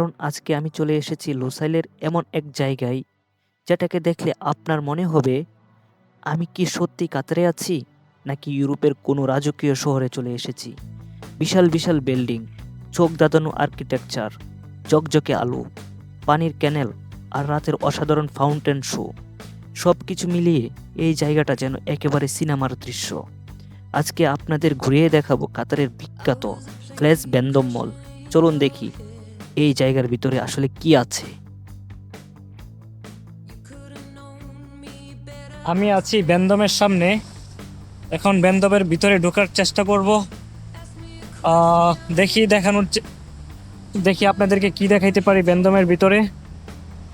কারণ আজকে আমি চলে এসেছি লোসাইলের এমন এক জায়গায় যেটাকে দেখলে আপনার মনে হবে আমি কি সত্যি কাতারে আছি নাকি ইউরোপের কোনো রাজকীয় শহরে চলে এসেছি। বিশাল বিশাল বিল্ডিং, চোখ ধাঁধানো আর্কিটেকচার, ঝকঝকে আলো, পানির ক্যানেল আর রাতের অসাধারণ ফাউন্টেন শো, সব কিছু মিলিয়ে এই জায়গাটা যেন একেবারে সিনেমার দৃশ্য। আজকে আপনাদের ঘুরিয়ে দেখাবো কাতারের বিখ্যাত প্লেস ব্যান্ডম মল। চলুন দেখি এই জায়গার ভিতরে আসলে কি আছে। আমি আছি ব্যান্ডমের সামনে। এখন ব্যান্ডমের ভিতরে ঢোকার চেষ্টা করব। দেখি আপনাদেরকে কি দেখাইতে পারি ব্যান্ডমের ভিতরে।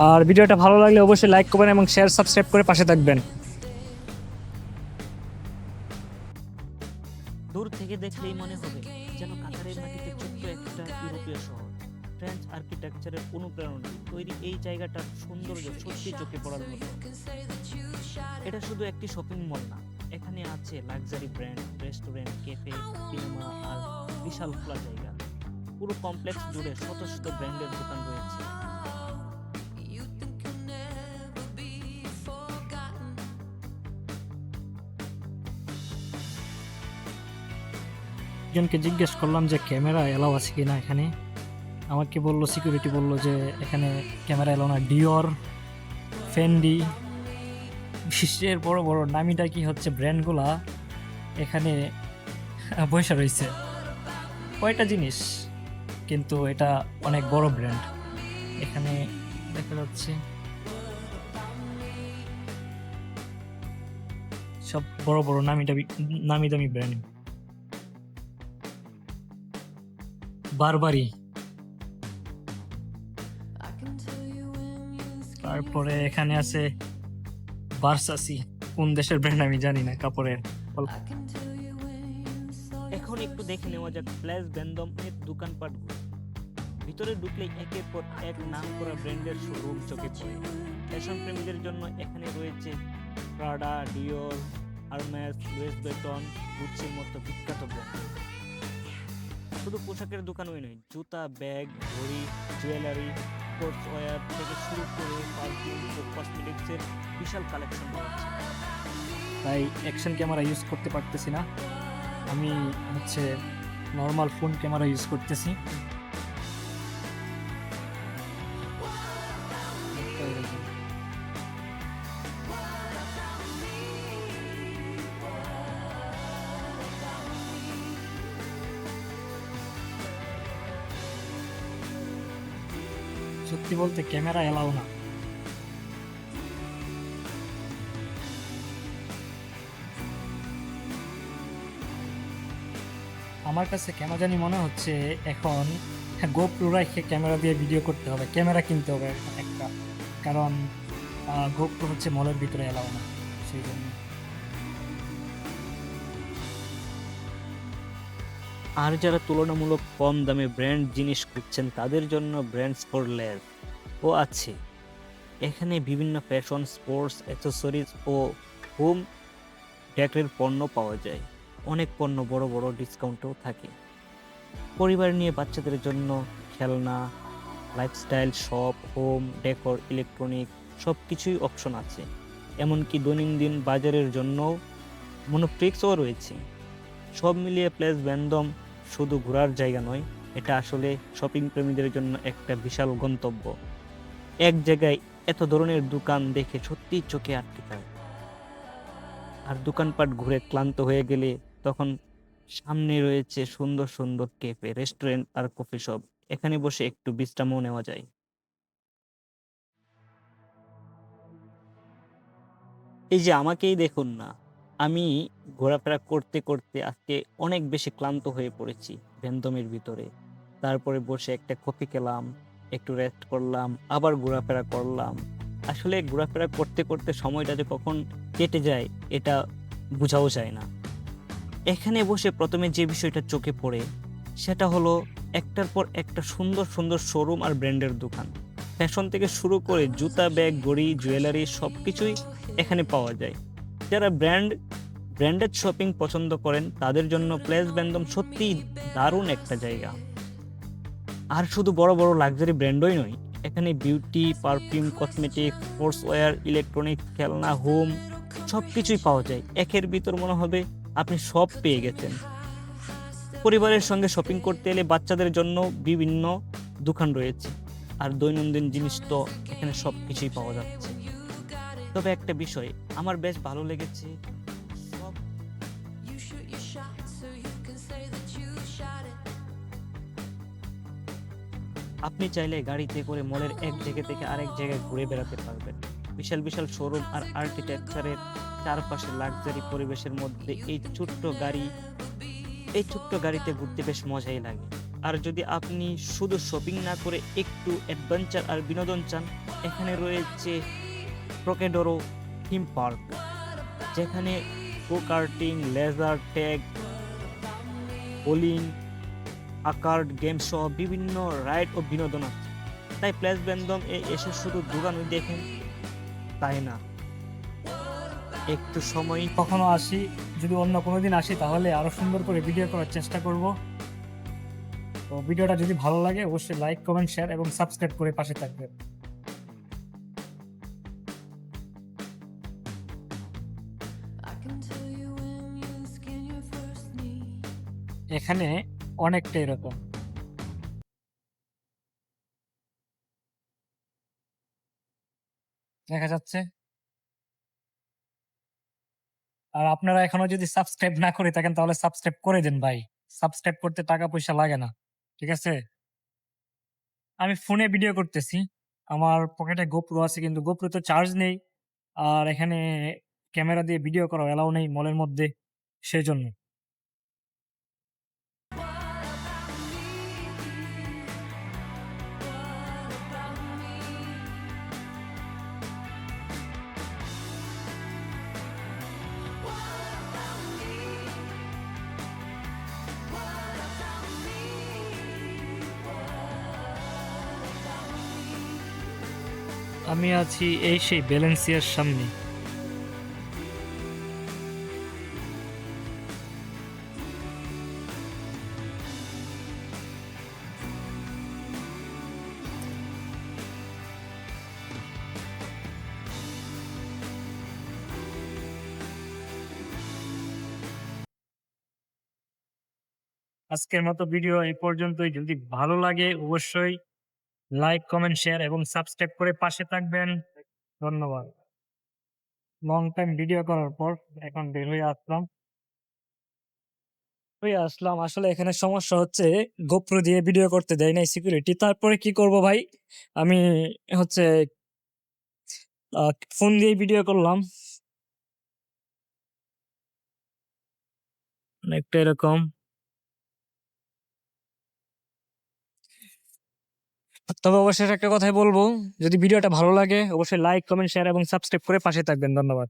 আর ভিডিওটা ভালো লাগলে অবশ্যই লাইক করবেন এবং শেয়ার সাবস্ক্রাইব করে পাশে থাকবেন। দূর থেকে দেখলেই মনে হবে যেন কাতারের মাটিতে ছোট্ট একটা ইউরোপীয় শহর। ফ্রেঞ্চ আর্কিটেকচারের অনুপ্রেরণা তৈরি এই জায়গাটার সৌন্দর্য সত্যি চোখে পড়ার মতো। এটা শুধু একটি শপিং মল না, এখানে আছে luxury brand, restaurant, cafe, cinema আর বিশাল খোলা জায়গা। পুরো কমপ্লেক্স জুড়ে শত শত ব্র্যান্ডের দোকান রয়েছে। একজনকে জিজ্ঞেস করলাম যে ক্যামেরা এলাও আছে কিনা এখানে। আমাকে বললো, সিকিউরিটি বললো যে এখানে ক্যামেরা এলাও না। ডিওর, ফেন্ডি, বিশ্বের বড় বড় নামি ডাকি হচ্ছে ব্র্যান্ডগুলা এখানে বসে রয়েছে। কয়টা জিনিস, কিন্তু এটা অনেক বড় ব্র্যান্ড। এখানে দেখা যাচ্ছে সব বড় বড় নামি দামি ব্র্যান্ড। বারবারি, তারপরে এখানে আছে ভার্সাসি। কোন দেশের ব্র্যান্ড আমি জানি না, কাপড়ের। এখন একটু দেখে নেওয়া যাক প্লেস ব্যান্ডমের দোকানপাটগুলো। ভিতরে ঢুকলেই একের পর এক নাম করা ব্র্যান্ডের শোরুম চোখে পড়ে। ফ্যাশন প্রেমীদের জন্য এখানে রয়েছে প্রাডা, ডিওর, হারমেস, লুইস vuitton, গুচ্চির মতো বিখ্যাত ব্র্যান্ড। শুধু পোশাকের দোকানই নয়, জুতা, ব্যাগ, ঘড়ি, জুয়েলারি, স্পোর্টসওয়্যার থেকে শুরু করে পারফিউম ও কসমেটিক্সের বিশাল কালেকশন রয়েছে। তাই অ্যাকশন ক্যামেরা ইউজ করতে পারতেছি না, আমি হচ্ছে নর্মাল ফোন ক্যামেরা ইউজ করতেছি। সত্যি বলতে ক্যামেরা এলাও না। আমার কাছে কেন জানি মনে হচ্ছে এখন গোপ্রো রেখে ক্যামেরা দিয়ে ভিডিও করতে হবে, ক্যামেরা কিনতে হবে একটা, কারণ গোপ্রো হচ্ছে মলের ভিতরে এলাও না, সেই জন্য। আর যারা তুলনামূলক কম দামে ব্র্যান্ড জিনিস খুঁজছেন তাদের জন্য ব্র্যান্ডস ফর লেস ও আছে। এখানে বিভিন্ন ফ্যাশন, স্পোর্টস, অ্যাক্সেসরিজ ও হোম ডেকোরের পণ্য পাওয়া যায়। অনেক পণ্য বড় বড় ডিসকাউন্টও থাকে। পরিবার নিয়ে বাচ্চাদের জন্য খেলনা, lifestyle shop, home decor, electronic সব কিছুই অপশন আছে। এমনকি দৈনন্দিন বাজারের জন্য মনোপ্রিক্সও রয়েছে। সব মিলিয়ে প্লেস ব্যান্ডম শুধু ঘোরার জায়গা নয়, এটা আসলে শপিং প্রেমীদের জন্য একটা বিশাল গন্তব্য। এক জায়গায় এত ধরনের দোকান দেখে সত্যিই চোখে আটকে যায়। আর দোকানপাট ঘুরে ক্লান্ত হয়ে গেলে তখন সামনে রয়েছে সুন্দর সুন্দর ক্যাফে, রেস্টুরেন্ট আর কফি শপ। এখানে বসে একটু বিশ্রামও নেওয়া যায়। এই যে আমাকেই দেখুন না, আমি ঘোরাফেরা করতে করতে আজকে অনেক বেশি ক্লান্ত হয়ে পড়েছি ভ্যানদমের ভিতরে। তারপরে বসে একটা কফি খেলাম, একটু রেস্ট করলাম, আবার ঘোরাফেরা করলাম। আসলে ঘোরাফেরা করতে করতে সময়টা যে কখন কেটে যায় এটা বোঝাও যায় না। এখানে বসে প্রথমে যে বিষয়টা চোখে পড়ে সেটা হলো একটার পর একটা সুন্দর সুন্দর শোরুম আর ব্র্যান্ডের দোকান। ফ্যাশন থেকে শুরু করে জুতা, ব্যাগ, ঘড়ি, জুয়েলারি সব কিছুই এখানে পাওয়া যায়। যারা ব্র্যান্ডেড শপিং পছন্দ করেন তাদের জন্য প্লেস ব্যান্ডম সত্যিই দারুণ একটা জায়গা। আর শুধু বড় বড় লাক্সারি ব্র্যান্ডই নয়, এখানে beauty, perfume, cosmetics, sportswear, electronics, খেলনা, হোম সব কিছুই পাওয়া যায়। একের ভিতর মনে হবে আপনি সব পেয়ে গেছেন। পরিবারের সঙ্গে শপিং করতে এলে বাচ্চাদের জন্য বিভিন্ন দোকান রয়েছে। আর দৈনন্দিন জিনিস তো এখানে সব কিছুই পাওয়া যাচ্ছে। তবে একটা বিষয় আমার বেশ ভালো লেগেছে, সব আপনি চাইলে গাড়িতে করে মলের এক জায়গা থেকে আরেক জায়গায় ঘুরে বেড়াতে পারবেন। বিশাল বিশাল শোরুম আর আর্কিটেকচারের চারপাশে লাক্সারি পরিবেশের মধ্যে এই ছোট্ট গাড়িতে ঘুরতে বেশ মজাই লাগে। আর যদি আপনি শুধু শপিং না করে একটু অ্যাডভেঞ্চার আর বিনোদন চান, এখানে রয়েছে প্রকেডোরো থিম পার্ক, যেখানে গো কার্টিং, লেজার ট্যাগ, বোলিং, আকার্ড গেম সহ বিভিন্ন রাইড ও বিনোদন আছে। তাই প্লেস ব্যান্ডম এ এসে শুধু দোকানই দেখেন তাই না, একটু সময় কখনো আসি, যদি অন্য কোনো দিন আসি তাহলে আরো সুন্দর করে ভিডিও করার চেষ্টা করব। তো ভিডিওটা যদি ভালো লাগে অবশ্যই লাইক, কমেন্ট, শেয়ার এবং সাবস্ক্রাইব করে পাশে থাকবেন। এখানে অনেকটা এরকম দেখা যাচ্ছে। আর আপনারা এখনো যদি সাবস্ক্রাইব না করে থাকেন তাহলে সাবস্ক্রাইব করে দেন ভাই। সাবস্ক্রাইব করতে টাকা পয়সা লাগে না, ঠিক আছে? আমি ফোনে ভিডিও করতেছি, আমার পকেটে গোপ্রো আছে কিন্তু গোপ্রোতে চার্জ নেই। আর এখানে ক্যামেরা দিয়ে ভিডিও করা এলাও নেই মলের মধ্যে, সেজন্য। আমি আছি এই সেই ব্যালেন্সিয়ার সামনে। আজকের মতো ভিডিও এই পর্যন্তই। যদি ভালো লাগে অবশ্যই লাইক, কমেন্ট, শেয়ার এবং সাবস্ক্রাইব করে পাশে থাকবেন। ধন্যবাদ। লং টাইম ভিডিও করার পর এখন বের হয়ে আসলাম। আসলে এখানে সমস্যা হচ্ছে, গোপ্রো দিয়ে ভিডিও করতে দেয় নাই সিকিউরিটি। তারপরে কি করব ভাই, আমি হচ্ছে ফোন দিয়ে ভিডিও করলাম অনেকটা এরকম। তবে অবশ্যই একটা কথাই বলবো, যদি ভিডিওটা ভালো লাগে অবশ্যই লাইক, কমেন্ট, শেয়ার এবং সাবস্ক্রাইব করে পাশে থাকবেন। ধন্যবাদ।